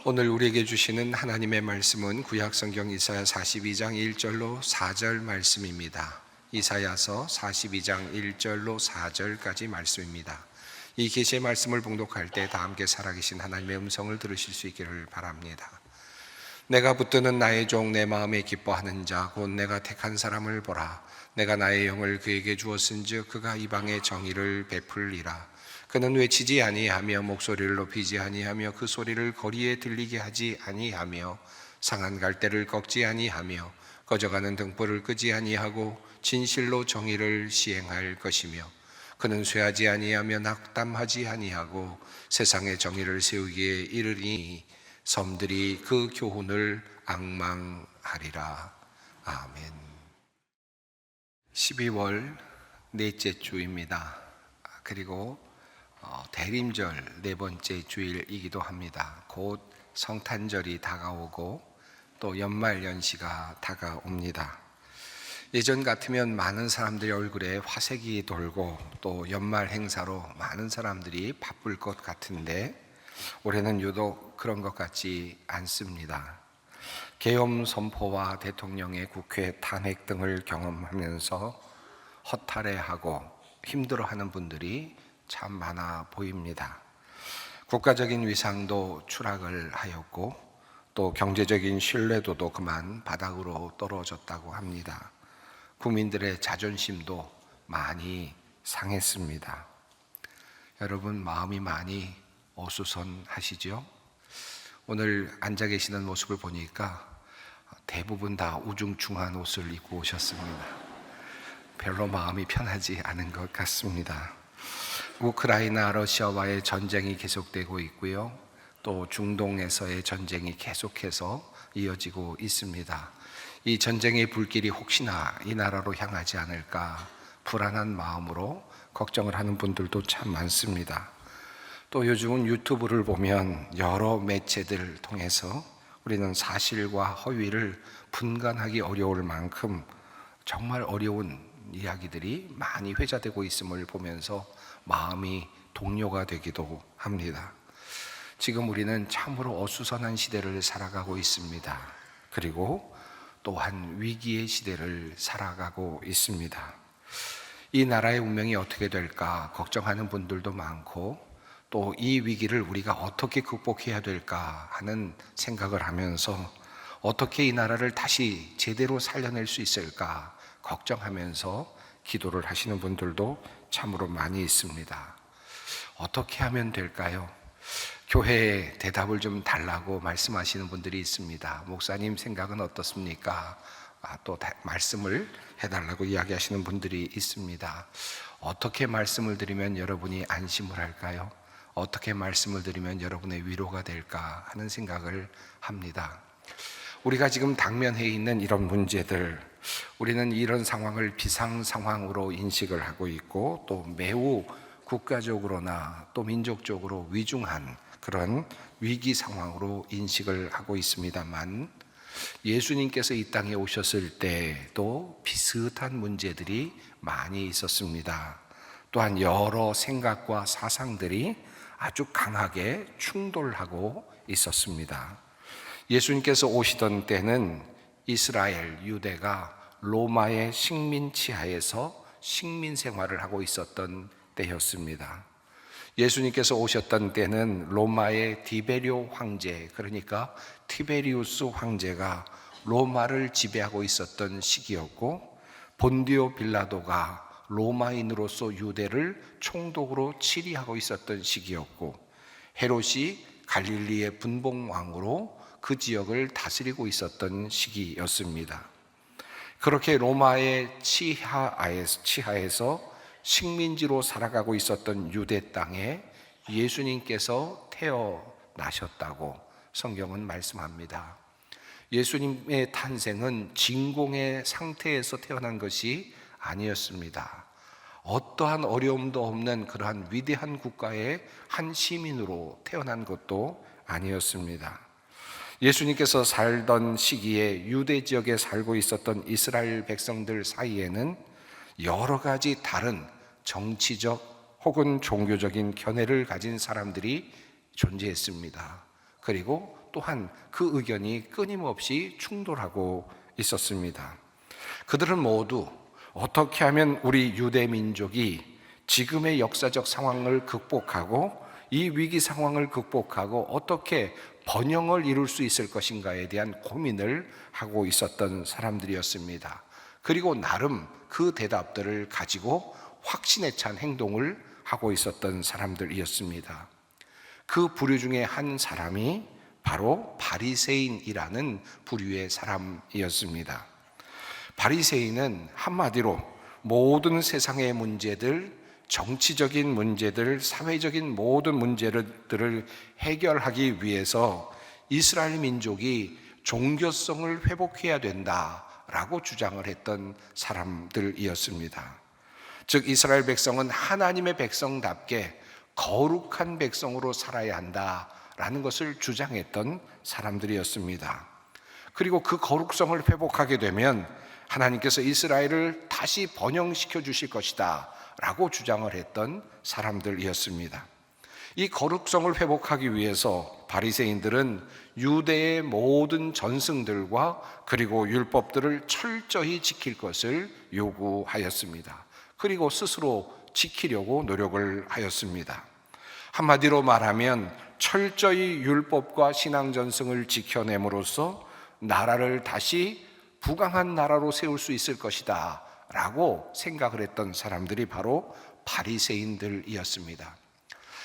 오늘 우리에게 주시는 하나님의 말씀은 구약성경 이사야 42장 1절로 4절 말씀입니다. 이사야서 42장 1절로 4절까지 말씀입니다. 이 계시의 말씀을 봉독할 때 다 함께 살아계신 하나님의 음성을 들으실 수 있기를 바랍니다. 내가 붙드는 나의 종 내 마음에 기뻐하는 자 곧 내가 택한 사람을 보라. 내가 나의 영을 그에게 주었은즉 그가 이방의 정의를 베풀리라. 그는 외치지 아니하며 목소리를 높이지 아니하며 그 소리를 거리에 들리게 하지 아니하며 상한 갈대를 꺾지 아니하며 꺼져가는 등불을 끄지 아니하고 진실로 정의를 시행할 것이며 그는 쇠하지 아니하며 낙담하지 아니하고 세상의 정의를 세우기에 이르니 섬들이 그 교훈을 앙망하리라. 아멘. 12월 넷째 주입니다. 그리고 대림절 네 번째 주일이기도 합니다. 곧 성탄절이 다가오고 또 연말 연시가 다가옵니다. 예전 같으면 많은 사람들이 얼굴에 화색이 돌고 또 연말 행사로 많은 사람들이 바쁠 것 같은데 올해는 유독 그런 것 같지 않습니다. 계엄 선포와 대통령의 국회 탄핵 등을 경험하면서 허탈해하고 힘들어하는 분들이 참 많아 보입니다. 국가적인 위상도 추락을 하였고 또 경제적인 신뢰도도 그만 바닥으로 떨어졌다고 합니다. 국민들의 자존심도 많이 상했습니다. 여러분 마음이 많이 어수선하시죠? 오늘 앉아 계시는 모습을 보니까 대부분 다 우중충한 옷을 입고 오셨습니다. 별로 마음이 편하지 않은 것 같습니다. 우크라이나 러시아와의 전쟁이 계속되고 있고요. 또 중동에서의 전쟁이 계속해서 이어지고 있습니다. 이 전쟁의 불길이 혹시나 이 나라로 향하지 않을까 불안한 마음으로 걱정을 하는 분들도 참 많습니다. 또 요즘은 유튜브를 보면 여러 매체들을 통해서 우리는 사실과 허위를 분간하기 어려울 만큼 정말 어려운 이야기들이 많이 회자되고 있음을 보면서 마음이 동요가 되기도 합니다. 지금 우리는 참으로 어수선한 시대를 살아가고 있습니다. 그리고 또한 위기의 시대를 살아가고 있습니다. 이 나라의 운명이 어떻게 될까 걱정하는 분들도 많고 또 이 위기를 우리가 어떻게 극복해야 될까 하는 생각을 하면서 어떻게 이 나라를 다시 제대로 살려낼 수 있을까 걱정하면서 기도를 하시는 분들도 참으로 많이 있습니다. 어떻게 하면 될까요? 교회에 대답을 좀 달라고 말씀하시는 분들이 있습니다. 목사님 생각은 어떻습니까? 또 말씀을 해달라고 이야기하시는 분들이 있습니다. 어떻게 말씀을 드리면 여러분이 안심을 할까요? 어떻게 말씀을 드리면 여러분의 위로가 될까 하는 생각을 합니다. 우리가 지금 당면해 있는 이런 문제들, 우리는 이런 상황을 비상 상황으로 인식을 하고 있고 또 매우 국가적으로나 또 민족적으로 위중한 그런 위기 상황으로 인식을 하고 있습니다만 예수님께서 이 땅에 오셨을 때도 비슷한 문제들이 많이 있었습니다. 또한 여러 생각과 사상들이 아주 강하게 충돌하고 있었습니다. 예수님께서 오시던 때는 이스라엘, 유대가 로마의 식민 치하에서 식민 생활을 하고 있었던 때였습니다. 예수님께서 오셨던 때는 로마의 디베리오 황제, 그러니까 티베리우스 황제가 로마를 지배하고 있었던 시기였고 본디오 빌라도가 로마인으로서 유대를 총독으로 치리하고 있었던 시기였고 헤롯이 갈릴리의 분봉왕으로 그 지역을 다스리고 있었던 시기였습니다. 그렇게 로마의 치하에서 식민지로 살아가고 있었던 유대 땅에 예수님께서 태어나셨다고 성경은 말씀합니다. 예수님의 탄생은 진공의 상태에서 태어난 것이 아니었습니다. 어떠한 어려움도 없는 그러한 위대한 국가의 한 시민으로 태어난 것도 아니었습니다. 예수님께서 살던 시기에 유대 지역에 살고 있었던 이스라엘 백성들 사이에는 여러 가지 다른 정치적 혹은 종교적인 견해를 가진 사람들이 존재했습니다. 그리고 또한 그 의견이 끊임없이 충돌하고 있었습니다. 그들은 모두 어떻게 하면 우리 유대 민족이 지금의 역사적 상황을 극복하고 이 위기 상황을 극복하고 어떻게 번영을 이룰 수 있을 것인가에 대한 고민을 하고 있었던 사람들이었습니다. 그리고 나름 그 대답들을 가지고 확신에 찬 행동을 하고 있었던 사람들이었습니다. 그 부류 중에 한 사람이 바로 바리새인이라는 부류의 사람이었습니다. 바리새인은 한마디로 모든 세상의 문제들, 정치적인 문제들, 사회적인 모든 문제들을 해결하기 위해서 이스라엘 민족이 종교성을 회복해야 된다라고 주장을 했던 사람들이었습니다. 즉 이스라엘 백성은 하나님의 백성답게 거룩한 백성으로 살아야 한다라는 것을 주장했던 사람들이었습니다. 그리고 그 거룩성을 회복하게 되면 하나님께서 이스라엘을 다시 번영시켜 주실 것이다 라고 주장을 했던 사람들이었습니다. 이 거룩성을 회복하기 위해서 바리새인들은 유대의 모든 전승들과 그리고 율법들을 철저히 지킬 것을 요구하였습니다. 그리고 스스로 지키려고 노력을 하였습니다. 한마디로 말하면 철저히 율법과 신앙 전승을 지켜냄으로써 나라를 다시 부강한 나라로 세울 수 있을 것이다 라고 생각을 했던 사람들이 바로 바리새인들이었습니다.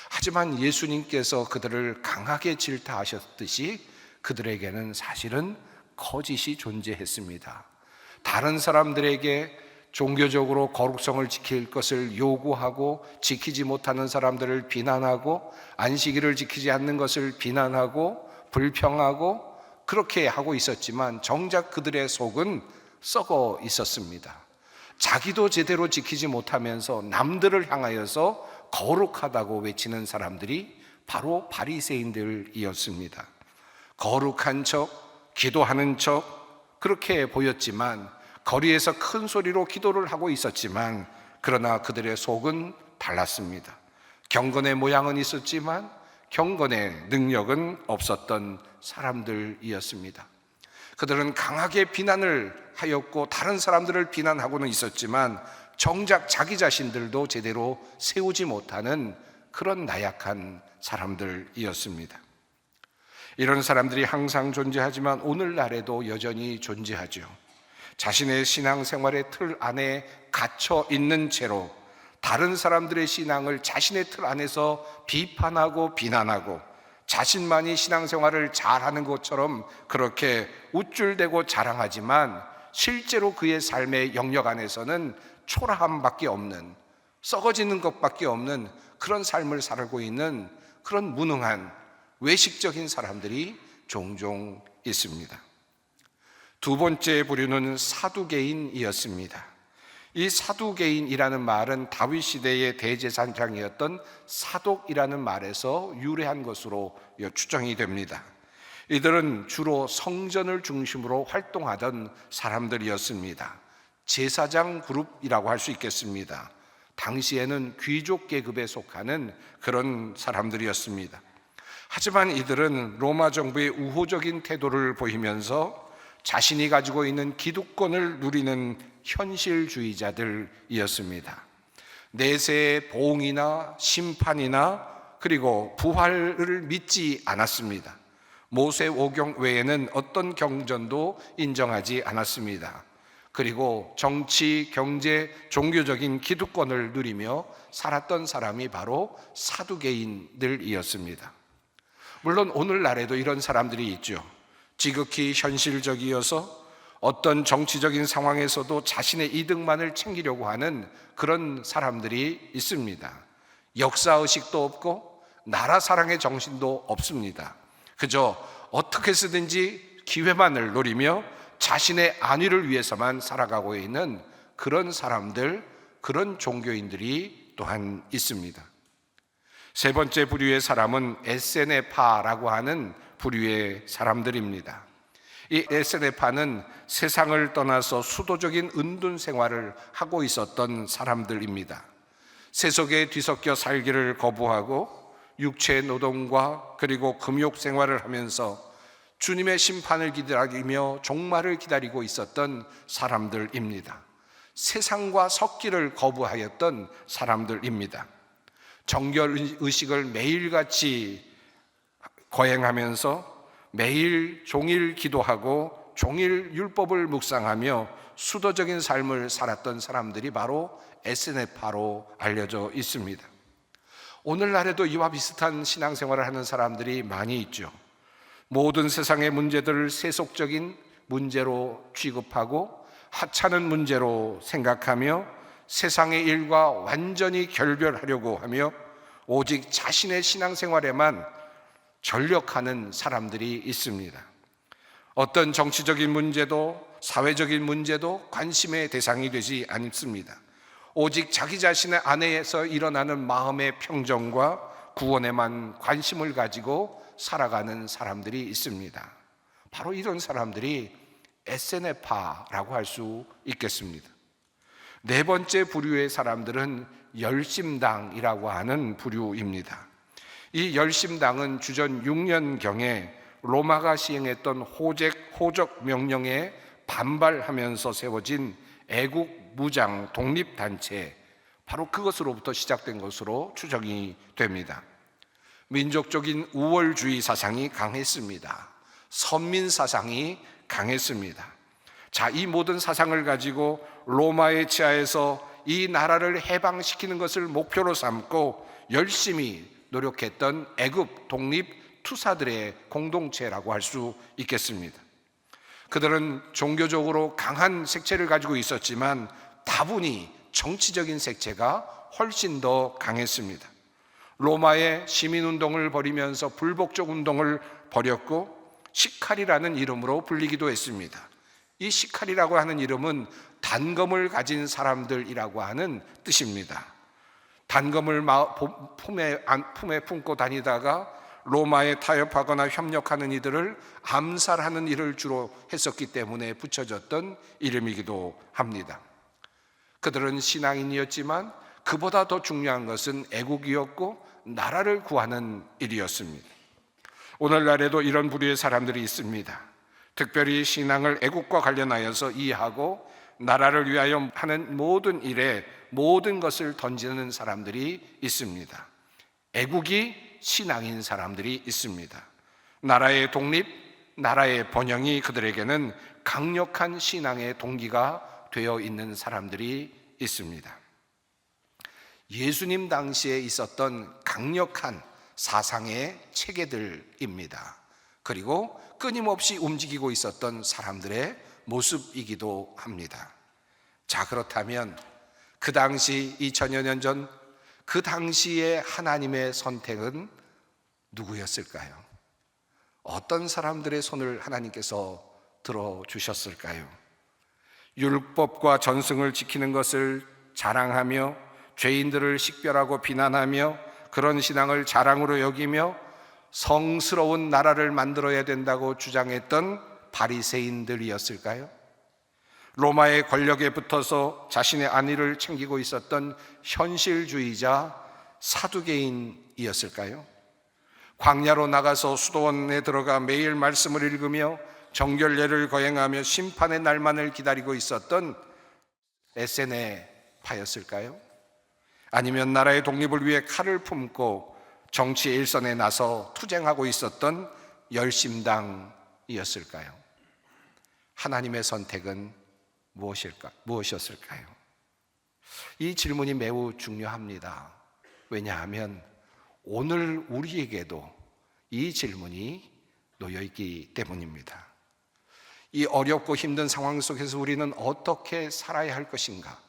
하지만 예수님께서 그들을 강하게 질타하셨듯이 그들에게는 사실은 거짓이 존재했습니다. 다른 사람들에게 종교적으로 거룩성을 지킬 것을 요구하고 지키지 못하는 사람들을 비난하고 안식일을 지키지 않는 것을 비난하고 불평하고 그렇게 하고 있었지만 정작 그들의 속은 썩어 있었습니다. 자기도 제대로 지키지 못하면서 남들을 향하여서 거룩하다고 외치는 사람들이 바로 바리새인들이었습니다. 거룩한 척, 기도하는 척 그렇게 보였지만 거리에서 큰 소리로 기도를 하고 있었지만 그러나 그들의 속은 달랐습니다. 경건의 모양은 있었지만 경건의 능력은 없었던 사람들이었습니다. 그들은 강하게 비난을 하였고 다른 사람들을 비난하고는 있었지만 정작 자기 자신들도 제대로 세우지 못하는 그런 나약한 사람들이었습니다. 이런 사람들이 항상 존재하지만 오늘날에도 여전히 존재하죠. 자신의 신앙생활의 틀 안에 갇혀 있는 채로 다른 사람들의 신앙을 자신의 틀 안에서 비판하고 비난하고 자신만이 신앙생활을 잘하는 것처럼 그렇게 우쭐대고 자랑하지만 실제로 그의 삶의 영역 안에서는 초라함밖에 없는, 썩어지는 것밖에 없는 그런 삶을 살고 있는 그런 무능한 외식적인 사람들이 종종 있습니다. 두 번째 부류는 사두개인이었습니다. 이 사두개인이라는 말은 다윗 시대의 대제사장이었던 사독이라는 말에서 유래한 것으로 추정이 됩니다. 이들은 주로 성전을 중심으로 활동하던 사람들이었습니다. 제사장 그룹이라고 할 수 있겠습니다. 당시에는 귀족 계급에 속하는 그런 사람들이었습니다. 하지만 이들은 로마 정부의 우호적인 태도를 보이면서 자신이 가지고 있는 기득권을 누리는 현실주의자들이었습니다. 내세의 보응이나 심판이나 그리고 부활을 믿지 않았습니다. 모세오경 외에는 어떤 경전도 인정하지 않았습니다. 그리고 정치, 경제, 종교적인 기득권을 누리며 살았던 사람이 바로 사두개인들이었습니다. 물론 오늘날에도 이런 사람들이 있죠. 지극히 현실적이어서 어떤 정치적인 상황에서도 자신의 이득만을 챙기려고 하는 그런 사람들이 있습니다. 역사의식도 없고 나라 사랑의 정신도 없습니다. 그저 어떻게 쓰든지 기회만을 노리며 자신의 안위를 위해서만 살아가고 있는 그런 사람들, 그런 종교인들이 또한 있습니다. 세 번째 부류의 사람은 에세네파라고 하는 부류의 사람들입니다. 이 에세네파는 세상을 떠나서 수도적인 은둔 생활을 하고 있었던 사람들입니다. 세속에 뒤섞여 살기를 거부하고 육체 노동과 그리고 금욕 생활을 하면서 주님의 심판을 기다리며 종말을 기다리고 있었던 사람들입니다. 세상과 섞기를 거부하였던 사람들입니다. 정결의식을 매일같이 거행하면서 매일 종일 기도하고 종일 율법을 묵상하며 수도적인 삶을 살았던 사람들이 바로 에스네파로 알려져 있습니다. 오늘날에도 이와 비슷한 신앙생활을 하는 사람들이 많이 있죠. 모든 세상의 문제들을 세속적인 문제로 취급하고 하찮은 문제로 생각하며 세상의 일과 완전히 결별하려고 하며 오직 자신의 신앙생활에만 전력하는 사람들이 있습니다. 어떤 정치적인 문제도 사회적인 문제도 관심의 대상이 되지 않습니다. 오직 자기 자신의 안에서 일어나는 마음의 평정과 구원에만 관심을 가지고 살아가는 사람들이 있습니다. 바로 이런 사람들이 에스네파라고 할 수 있겠습니다. 네 번째 부류의 사람들은 열심당이라고 하는 부류입니다. 이 열심당은 주전 6년경에 로마가 시행했던 호적 명령에 반발하면서 세워진 애국 무장 독립단체, 바로 그것으로부터 시작된 것으로 추정이 됩니다. 민족적인 우월주의 사상이 강했습니다. 선민 사상이 강했습니다. 자, 이 모든 사상을 가지고 로마의 치하에서 이 나라를 해방시키는 것을 목표로 삼고 열심히 노력했던 애국 독립 투사들의 공동체라고 할 수 있겠습니다. 그들은 종교적으로 강한 색채를 가지고 있었지만 다분히 정치적인 색채가 훨씬 더 강했습니다. 로마의 시민운동을 벌이면서 불복종 운동을 벌였고 시카리라는 이름으로 불리기도 했습니다. 이 시카리라고 하는 이름은 단검을 가진 사람들이라고 하는 뜻입니다. 단검을 품에 품고 다니다가 로마에 타협하거나 협력하는 이들을 암살하는 일을 주로 했었기 때문에 붙여졌던 이름이기도 합니다. 그들은 신앙인이었지만 그보다 더 중요한 것은 애국이었고 나라를 구하는 일이었습니다. 오늘날에도 이런 부류의 사람들이 있습니다. 특별히 신앙을 애국과 관련하여서 이해하고 나라를 위하여 하는 모든 일에 모든 것을 던지는 사람들이 있습니다. 애국이 신앙인 사람들이 있습니다. 나라의 독립, 나라의 번영이 그들에게는 강력한 신앙의 동기가 되어 있는 사람들이 있습니다. 예수님 당시에 있었던 강력한 사상의 체계들입니다. 그리고 끊임없이 움직이고 있었던 사람들의 모습이기도 합니다. 자, 그렇다면 그 당시 2000여 년 전 그 당시의 하나님의 선택은 누구였을까요? 어떤 사람들의 손을 하나님께서 들어주셨을까요? 율법과 전승을 지키는 것을 자랑하며 죄인들을 식별하고 비난하며 그런 신앙을 자랑으로 여기며 성스러운 나라를 만들어야 된다고 주장했던 바리새인들이었을까요? 로마의 권력에 붙어서 자신의 안위를 챙기고 있었던 현실주의자 사두개인이었을까요? 광야로 나가서 수도원에 들어가 매일 말씀을 읽으며 정결례를 거행하며 심판의 날만을 기다리고 있었던 에스네파였을까요? 아니면 나라의 독립을 위해 칼을 품고 정치의 일선에 나서 투쟁하고 있었던 열심당이었을까요? 하나님의 선택은 무엇이었을까요? 이 질문이 매우 중요합니다. 왜냐하면 오늘 우리에게도 이 질문이 놓여있기 때문입니다. 이 어렵고 힘든 상황 속에서 우리는 어떻게 살아야 할 것인가?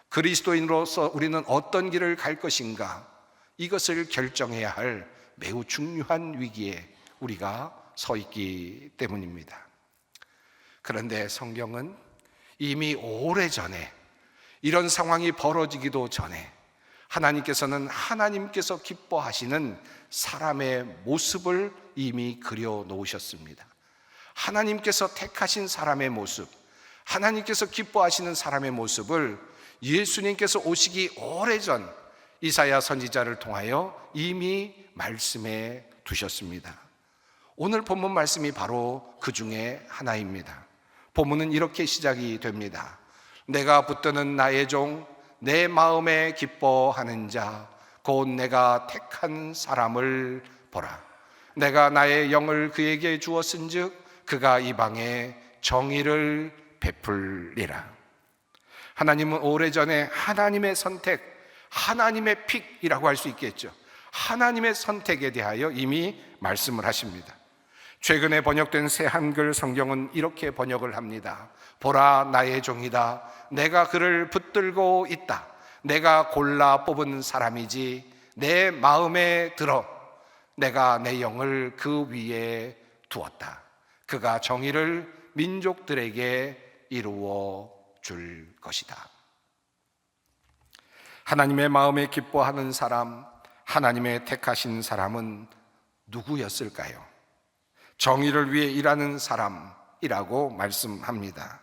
그리스도인으로서 우리는 어떤 길을 갈 것인가? 이것을 결정해야 할 매우 중요한 위기에 우리가 서 있기 때문입니다. 그런데 성경은 이미 오래전에 이런 상황이 벌어지기도 전에 하나님께서는 하나님께서 기뻐하시는 사람의 모습을 이미 그려 놓으셨습니다. 하나님께서 택하신 사람의 모습, 하나님께서 기뻐하시는 사람의 모습을 예수님께서 오시기 오래전 이사야 선지자를 통하여 이미 말씀해 두셨습니다. 오늘 본문 말씀이 바로 그 중에 하나입니다. 본문은 이렇게 시작이 됩니다. 내가 붙드는 나의 종, 내 마음에 기뻐하는 자, 곧 내가 택한 사람을 보라. 내가 나의 영을 그에게 주었은즉 그가 이방에 정의를 베풀리라. 하나님은 오래전에 하나님의 선택, 하나님의 픽이라고 할 수 있겠죠. 하나님의 선택에 대하여 이미 말씀을 하십니다. 최근에 번역된 새 한글 성경은 이렇게 번역을 합니다. 보라, 나의 종이다. 내가 그를 붙들고 있다. 내가 골라 뽑은 사람이지. 내 마음에 들어 내가 내 영을 그 위에 두었다. 그가 정의를 민족들에게 이루어 줄 것이다. 하나님의 마음에 기뻐하는 사람, 하나님의 택하신 사람은 누구였을까요? 정의를 위해 일하는 사람이라고 말씀합니다.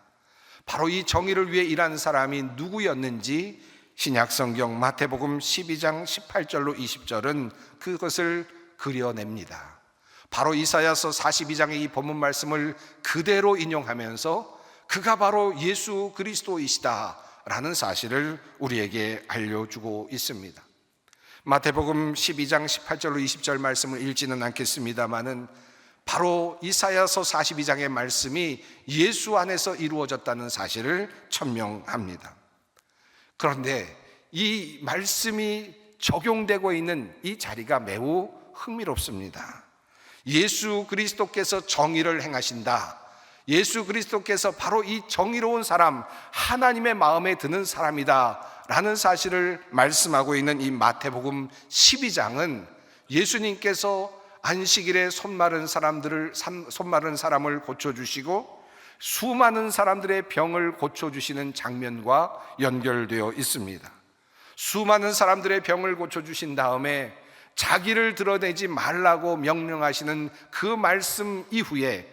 바로 이 정의를 위해 일하는 사람이 누구였는지 신약성경 마태복음 12장 18절로 20절은 그것을 그려냅니다. 바로 이사야서 42장의 이 본문 말씀을 그대로 인용하면서 그가 바로 예수 그리스도이시다 라는 사실을 우리에게 알려주고 있습니다. 마태복음 12장 18절로 20절 말씀을 읽지는 않겠습니다마는 바로 이사야서 42장의 말씀이 예수 안에서 이루어졌다는 사실을 천명합니다. 그런데 이 말씀이 적용되고 있는 이 자리가 매우 흥미롭습니다. 예수 그리스도께서 정의를 행하신다. 예수 그리스도께서 바로 이 정의로운 사람, 하나님의 마음에 드는 사람이다 라는 사실을 말씀하고 있는 이 마태복음 12장은 예수님께서 안식일에 손마른 사람을 고쳐주시고 수많은 사람들의 병을 고쳐주시는 장면과 연결되어 있습니다. 수많은 사람들의 병을 고쳐주신 다음에 자기를 드러내지 말라고 명령하시는 그 말씀 이후에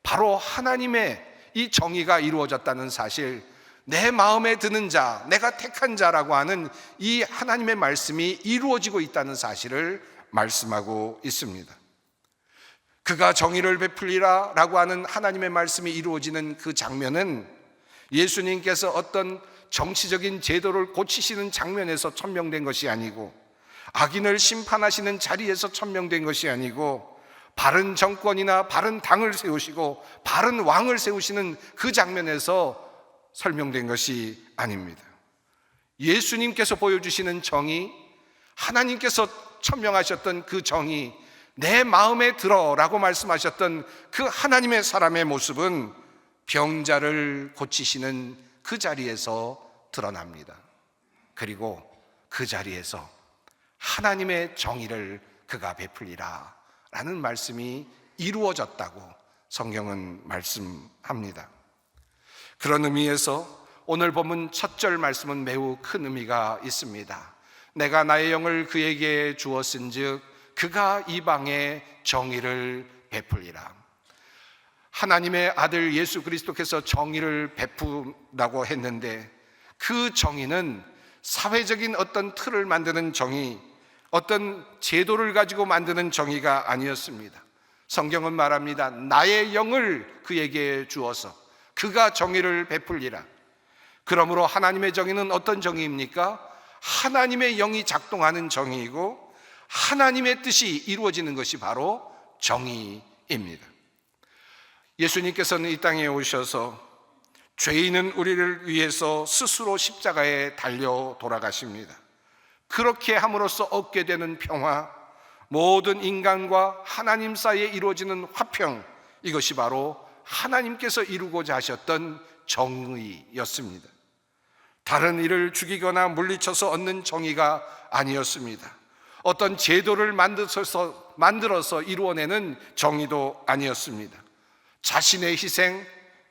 바로 하나님의 이 정의가 이루어졌다는 사실, 내 마음에 드는 자, 내가 택한 자라고 하는 이 하나님의 말씀이 이루어지고 있다는 사실을 말씀하고 있습니다. 그가 정의를 베풀리라 라고 하는 하나님의 말씀이 이루어지는 그 장면은 예수님께서 어떤 정치적인 제도를 고치시는 장면에서 천명된 것이 아니고, 악인을 심판하시는 자리에서 천명된 것이 아니고, 바른 정권이나 바른 당을 세우시고 바른 왕을 세우시는 그 장면에서 설명된 것이 아닙니다. 예수님께서 보여주시는 정의, 하나님께서 천명하셨던 그 정의, 내 마음에 들어 라고 말씀하셨던 그 하나님의 사람의 모습은 병자를 고치시는 그 자리에서 드러납니다. 그리고 그 자리에서 하나님의 정의를 그가 베풀리라 라는 말씀이 이루어졌다고 성경은 말씀합니다. 그런 의미에서 오늘 본문 첫 절 말씀은 매우 큰 의미가 있습니다. 내가 나의 영을 그에게 주었은즉 그가 이방에 정의를 베풀리라. 하나님의 아들 예수 그리스도께서 정의를 베푼다고 했는데 그 정의는 사회적인 어떤 틀을 만드는 정의, 어떤 제도를 가지고 만드는 정의가 아니었습니다. 성경은 말합니다. 나의 영을 그에게 주어서 그가 정의를 베풀리라. 그러므로 하나님의 정의는 어떤 정의입니까? 하나님의 영이 작동하는 정의이고 하나님의 뜻이 이루어지는 것이 바로 정의입니다. 예수님께서는 이 땅에 오셔서 죄인은 우리를 위해서 스스로 십자가에 달려 돌아가십니다. 그렇게 함으로써 얻게 되는 평화, 모든 인간과 하나님 사이에 이루어지는 화평, 이것이 바로 하나님께서 이루고자 하셨던 정의였습니다. 다른 이를 죽이거나 물리쳐서 얻는 정의가 아니었습니다. 어떤 제도를 만들어서 이루어내는 정의도 아니었습니다. 자신의 희생,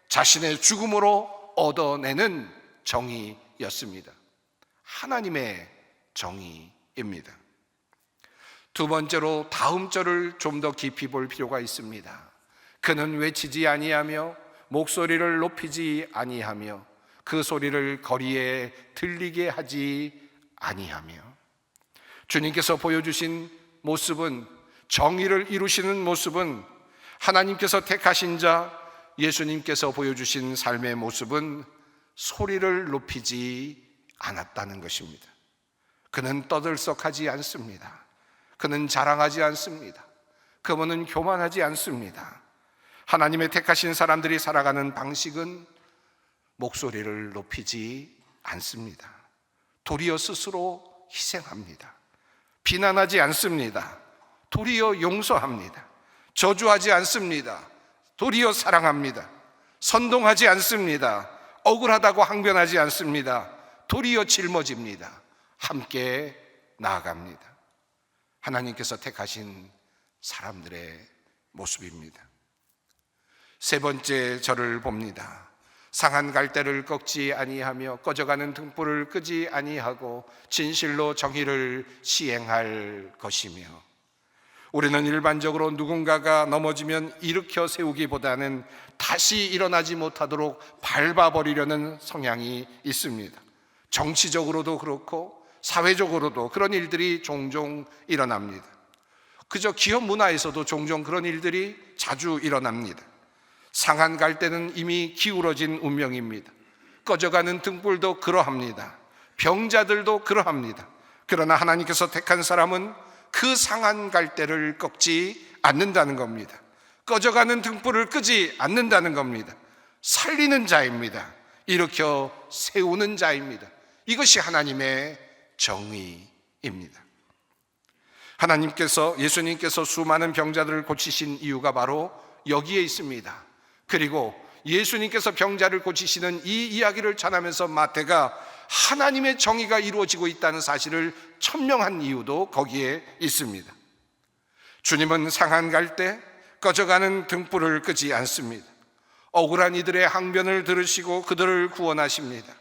자신의 죽음으로 얻어내는 정의였습니다. 하나님의 정의입니다. 두 번째로 다음 절을 좀 더 깊이 볼 필요가 있습니다. 그는 외치지 아니하며 목소리를 높이지 아니하며 그 소리를 거리에 들리게 하지 아니하며, 주님께서 보여주신 모습은, 정의를 이루시는 모습은, 하나님께서 택하신 자 예수님께서 보여주신 삶의 모습은 소리를 높이지 않았다는 것입니다. 그는 떠들썩하지 않습니다. 그는 자랑하지 않습니다. 그분은 교만하지 않습니다. 하나님의 택하신 사람들이 살아가는 방식은 목소리를 높이지 않습니다. 도리어 스스로 희생합니다. 비난하지 않습니다. 도리어 용서합니다. 저주하지 않습니다. 도리어 사랑합니다. 선동하지 않습니다. 억울하다고 항변하지 않습니다. 도리어 짊어집니다. 함께 나아갑니다. 하나님께서 택하신 사람들의 모습입니다. 세 번째 절을 봅니다. 상한 갈대를 꺾지 아니하며 꺼져가는 등불을 끄지 아니하고 진실로 정의를 시행할 것이며, 우리는 일반적으로 누군가가 넘어지면 일으켜 세우기보다는 다시 일어나지 못하도록 밟아버리려는 성향이 있습니다. 정치적으로도 그렇고 사회적으로도 그런 일들이 종종 일어납니다. 그저 기업 문화에서도 종종 그런 일들이 자주 일어납니다. 상한 갈대는 이미 기울어진 운명입니다. 꺼져가는 등불도 그러합니다. 병자들도 그러합니다. 그러나 하나님께서 택한 사람은 그 상한 갈대를 꺾지 않는다는 겁니다. 꺼져가는 등불을 끄지 않는다는 겁니다. 살리는 자입니다. 일으켜 세우는 자입니다. 이것이 하나님의 정의입니다. 예수님께서 수많은 병자들을 고치신 이유가 바로 여기에 있습니다. 그리고 예수님께서 병자를 고치시는 이 이야기를 전하면서 마태가 하나님의 정의가 이루어지고 있다는 사실을 천명한 이유도 거기에 있습니다. 주님은 상한 갈대, 꺼져가는 등불을 끄지 않습니다. 억울한 이들의 항변을 들으시고 그들을 구원하십니다.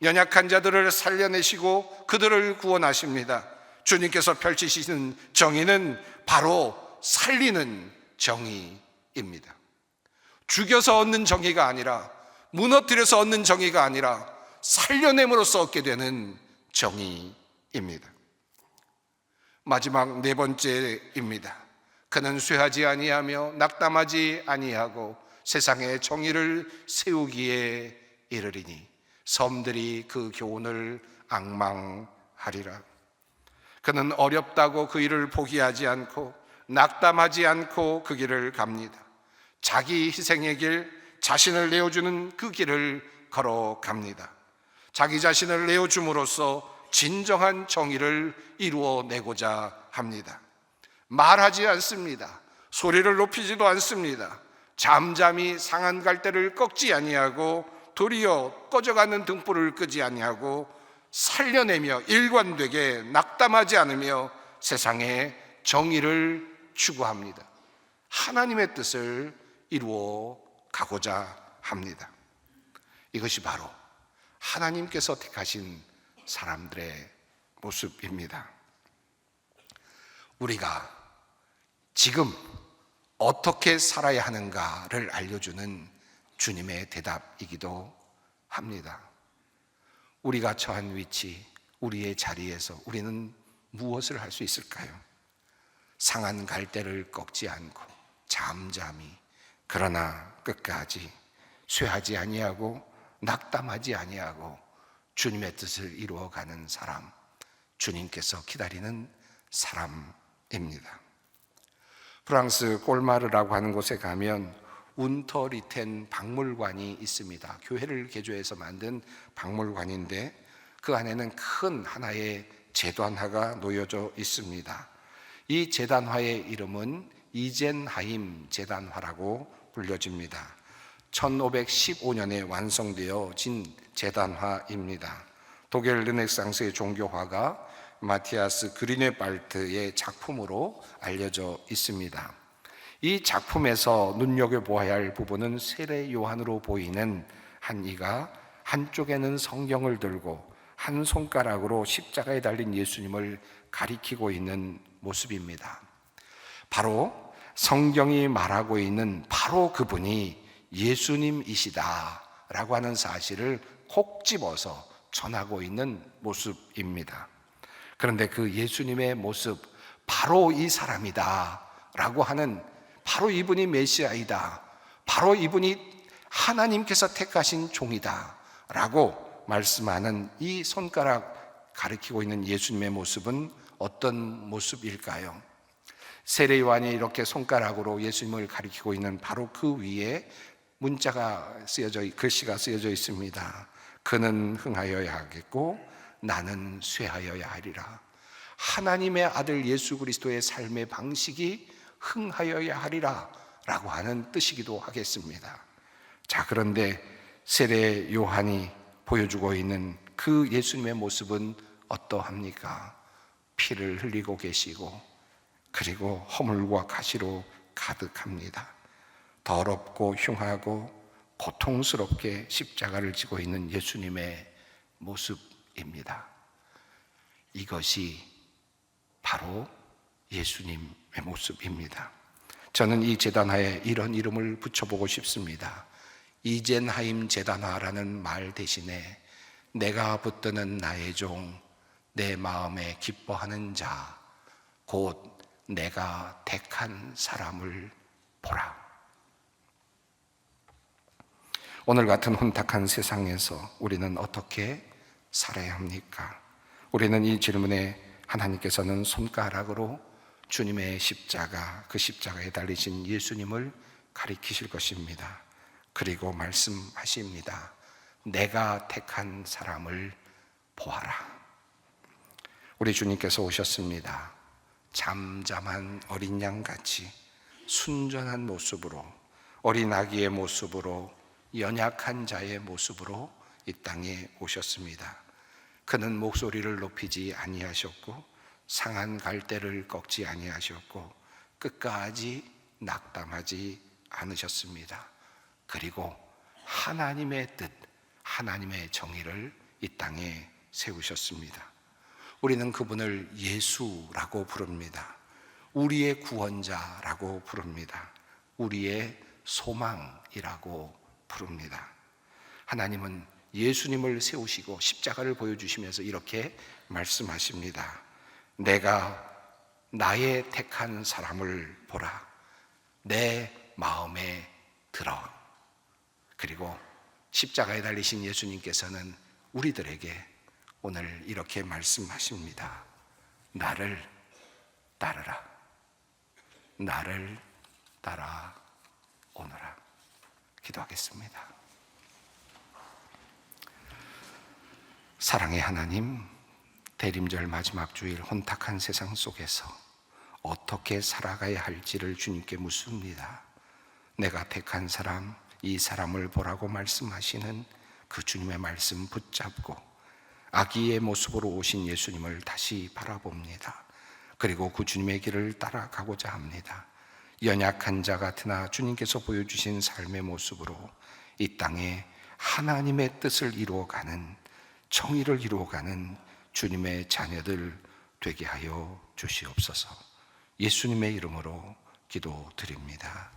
연약한 자들을 살려내시고 그들을 구원하십니다. 주님께서 펼치시는 정의는 바로 살리는 정의입니다. 죽여서 얻는 정의가 아니라, 무너뜨려서 얻는 정의가 아니라 살려냄으로써 얻게 되는 정의입니다. 마지막 네 번째입니다. 그는 쇠하지 아니하며 낙담하지 아니하고 세상의 정의를 세우기에 이르리니 섬들이 그 교훈을 앙망하리라. 그는 어렵다고 그 일을 포기하지 않고 낙담하지 않고 그 길을 갑니다. 자기 희생의 길, 자신을 내어주는 그 길을 걸어갑니다. 자기 자신을 내어줌으로써 진정한 정의를 이루어내고자 합니다. 말하지 않습니다. 소리를 높이지도 않습니다. 잠잠히 상한 갈대를 꺾지 아니하고 도리어 꺼져가는 등불을 끄지 아니하고 살려내며 일관되게 낙담하지 않으며 세상에 정의를 추구합니다. 하나님의 뜻을 이루어 가고자 합니다. 이것이 바로 하나님께서 택하신 사람들의 모습입니다. 우리가 지금 어떻게 살아야 하는가를 알려주는 주님의 대답이기도 합니다. 우리가 처한 위치, 우리의 자리에서 우리는 무엇을 할 수 있을까요? 상한 갈대를 꺾지 않고 잠잠히, 그러나 끝까지 쇠하지 아니하고 낙담하지 아니하고 주님의 뜻을 이루어가는 사람, 주님께서 기다리는 사람입니다. 프랑스 꼴마르라고 하는 곳에 가면 운터리텐 박물관이 있습니다. 교회를 개조해서 만든 박물관인데 그 안에는 큰 하나의 제단화가 놓여져 있습니다. 이 제단화의 이름은 이젠하임 제단화라고 불려집니다. 1515년에 완성되어진 제단화입니다. 독일 르네상스의 종교화가 마티아스 그리네발트의 작품으로 알려져 있습니다. 이 작품에서 눈여겨보아야 할 부분은 세례 요한으로 보이는 한 이가 한쪽에는 성경을 들고 한 손가락으로 십자가에 달린 예수님을 가리키고 있는 모습입니다. 바로 성경이 말하고 있는 바로 그분이 예수님이시다라고 하는 사실을 콕 집어서 전하고 있는 모습입니다. 그런데 그 예수님의 모습, 바로 이 사람이다 라고 하는, 바로 이분이 메시아이다, 바로 이분이 하나님께서 택하신 종이다 라고 말씀하는 이 손가락 가리키고 있는 예수님의 모습은 어떤 모습일까요? 세례 요한이 이렇게 손가락으로 예수님을 가리키고 있는 바로 그 위에 글씨가 쓰여져 있습니다. 그는 흥하여야 하겠고 나는 쇠하여야 하리라. 하나님의 아들 예수 그리스도의 삶의 방식이 흥하여야 하리라 라고 하는 뜻이기도 하겠습니다. 자, 그런데 세례 요한이 보여주고 있는 그 예수님의 모습은 어떠합니까? 피를 흘리고 계시고, 그리고 허물과 가시로 가득합니다. 더럽고 흉하고 고통스럽게 십자가를 지고 있는 예수님의 모습입니다. 이것이 바로 예수님의 모습입니다. 저는 이 제단화에 이런 이름을 붙여보고 싶습니다. 이젠하임 제단화라는 말 대신에 내가 붙드는 나의 종, 내 마음에 기뻐하는 자, 곧 내가 택한 사람을 보라. 오늘 같은 혼탁한 세상에서 우리는 어떻게 살아야 합니까? 우리는 이 질문에 하나님께서는 손가락으로 주님의 십자가, 그 십자가에 달리신 예수님을 가리키실 것입니다. 그리고 말씀하십니다. 내가 택한 사람을 보아라. 우리 주님께서 오셨습니다. 잠잠한 어린 양같이 순전한 모습으로, 어린 아기의 모습으로, 연약한 자의 모습으로 이 땅에 오셨습니다. 그는 목소리를 높이지 아니하셨고 상한 갈대를 꺾지 아니하셨고 끝까지 낙담하지 않으셨습니다. 그리고 하나님의 뜻, 하나님의 정의를 이 땅에 세우셨습니다. 우리는 그분을 예수라고 부릅니다. 우리의 구원자라고 부릅니다. 우리의 소망이라고 부릅니다. 하나님은 예수님을 세우시고 십자가를 보여주시면서 이렇게 말씀하십니다. 내가 나의 택한 사람을 보라. 내 마음에 들어. 그리고 십자가에 달리신 예수님께서는 우리들에게 오늘 이렇게 말씀하십니다. 나를 따르라. 나를 따라오너라. 기도하겠습니다. 사랑의 하나님, 대림절 마지막 주일 혼탁한 세상 속에서 어떻게 살아가야 할지를 주님께 묻습니다. 내가 택한 사람, 이 사람을 보라고 말씀하시는 그 주님의 말씀 붙잡고 아기의 모습으로 오신 예수님을 다시 바라봅니다. 그리고 그 주님의 길을 따라가고자 합니다. 연약한 자 같으나 주님께서 보여주신 삶의 모습으로 이 땅에 하나님의 뜻을 이루어가는, 정의를 이루어가는 주님의 자녀들 되게 하여 주시옵소서. 예수님의 이름으로 기도드립니다.